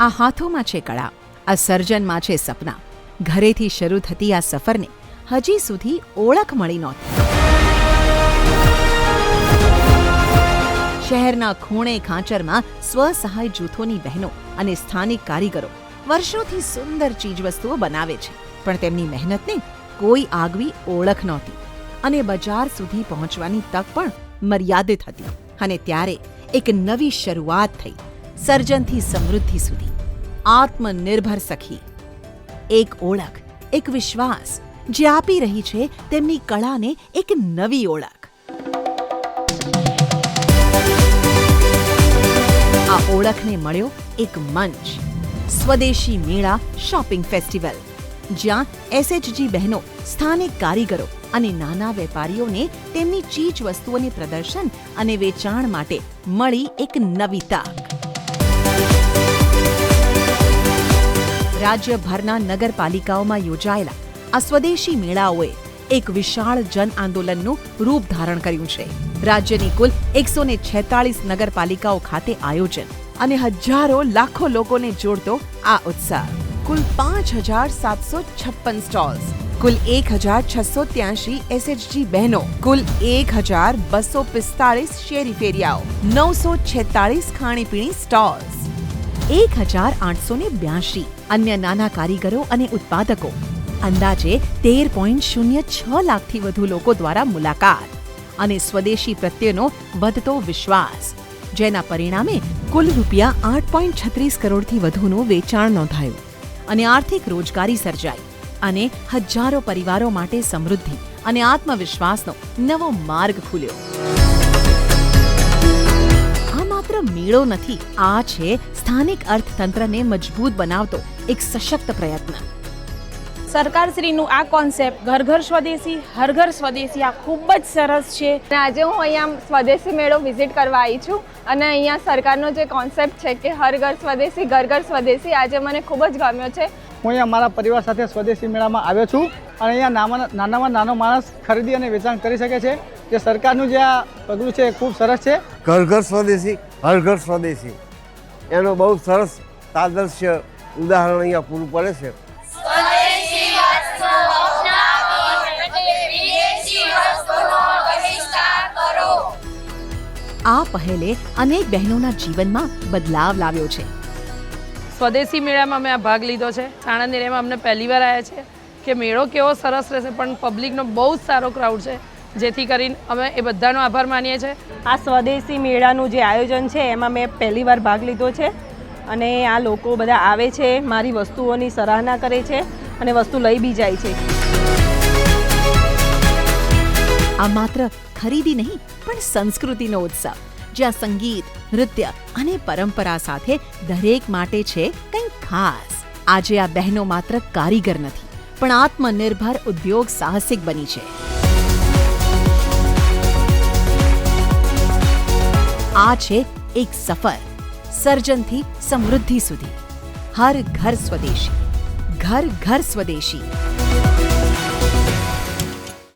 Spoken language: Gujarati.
આ હાથોમાં છે કળા, આ સર્જનમાં છે સપના. ઘરેથી શરૂ થતી આ સફરને હજી સુધી ઓળખ મળી નહોતી. શહેરના ખૂણે ખાંચરમાં સ્વસહાય જૂથોની બહેનો અને સ્થાનિક કારીગરો વર્ષોથી સુંદર ચીજવસ્તુઓ બનાવે છે, પણ તેમની મહેનતને કોઈ આગવી ઓળખ નહોતી અને બજાર સુધી પહોંચવાની તક પણ મર્યાદિત હતી. અને ત્યારે એક નવી શરૂઆત થઈ, સર્જનથી સમૃદ્ધિ સુધી. આત્મનિર્ભર સખી, એક ઓળખ, એક વિશ્વાસ જે આપી રહી છે તેમની કળાને એક નવી ઓળખ. આ ઓળખને મળ્યો એક મંચ, સ્વદેશી મેળા શોપિંગ ફેસ્ટિવલ, જ્યાં SHG બહેનો સ્થાનિક કારીગરો અને નાના વેપારીઓને તેમની ચીજ વસ્તુઓને પ્રદર્શન અને વેચાણ માટે મળી એક નવી તક. રાજ્યભરના નગરપાલિકાઓમાં યોજાયેલા આ સ્વદેશી મેળાઓએ એક વિશાળ જન આંદોલનનું રૂપ ધારણ કર્યું છે. રાજ્યની કુલ 146 નગરપાલિકાઓ ખાતે આયોજન અને હજારો લાખો લોકોને જોડતો આ ઉત્સવ. કુલ 5,756 સ્ટોલ્સ, કુલ 1,683 SHG બહેનો, કુલ 1,245 શેરી ફેરિયાઓ, 946 ખાણીપીણી સ્ટોલ્સ, 1,882 અન્ય નાના કારીગરો અને ઉત્પાદકો, અંદાજે 13.06 લાખથી વધુ લોકો દ્વારા મુલાકાત અને સ્વદેશી પ્રત્યેનો વધતો વિશ્વાસ, જેના પરિણામે કુલ રૂપિયા 8.36 કરોડથી વધુનું વેચાણ નોંધાયું અને આર્થિક રોજગારી સર્જાઈ અને હજારો પરિવારો માટે સમૃદ્ધિ અને આત્મવિશ્વાસનો નવો માર્ગ ખુલ્યો. આ માત્ર મેળો નથી, આ છે સ્થાનિક અર્થતંત્રને મજબૂત બનાવતો એક સશક્ત પ્રયત્ન. સરકારશ્રીનું આ કોન્સેપ્ટ ઘર ઘર સ્વદેશી હર ઘર સ્વદેશી આ ખૂબ જ સરસ છે. અને આજે હું અહીંયા સ્વદેશી મેળો વિઝિટ કરવા આવી છું અને અહીંયા સરકારનો જે કોન્સેપ્ટ છે કે હર ઘર સ્વદેશી ઘર ઘર સ્વદેશી, આજે મને ખૂબ જ ગમ્યો છે. હું અહીંયા મારા પરિવાર સાથે સ્વદેશી મેળામાં આવ્યો છું અને અહીંયા નાનામાં નાનો માણસ ખરીદી અને વેચાણ કરી શકે છે. જે સરકારનું જે આ પગલું છે એ ખૂબ સરસ છે. ઘર ઘર સ્વદેશી હર ઘર સ્વદેશી એનો બહુ સરસ તાદર્શ્ય ઉદાહરણ અહીંયા પૂરું પડે છે. આ પહેલે અનેક બહેનોના જીવનમાં બદલાવ લાવ્યો છે. સ્વદેશી મેળામાં મેં આ ભાગ લીધો છે. સાણંદ એરિયામાં અમને પહેલી વાર આવ્યા છે કે મેળો કેવો સરસ રહેશે, પણ પબ્લિકનો બહુ જ સારો ક્રાઉડ છે, જેથી કરીને અમે એ બધાનો આભાર માનીએ છીએ. આ સ્વદેશી મેળાનું જે આયોજન છે એમાં મેં પહેલી વાર ભાગ લીધો છે અને આ લોકો બધા આવે છે, મારી વસ્તુઓની સરાહના કરે છે અને વસ્તુ લઈ બી જાય છે. આ માત્ર ખરીદી નહીં પણ સંસ્કૃતિનો ઉત્સવ, જ્યાં સંગીત, નૃત્ય અને પરંપરા સાથે દરેક માટે છે કંઈક ખાસ. આજે આ બહેનો માત્ર કારીગર નથી, પણ આત્મનિર્ભર ઉદ્યોગ સાહસિક બની છે. આ છે એક સફર, સર્જનથી સમૃદ્ધિ સુધી. હર ઘર સ્વદેશી, ઘર ઘર સ્વદેશી.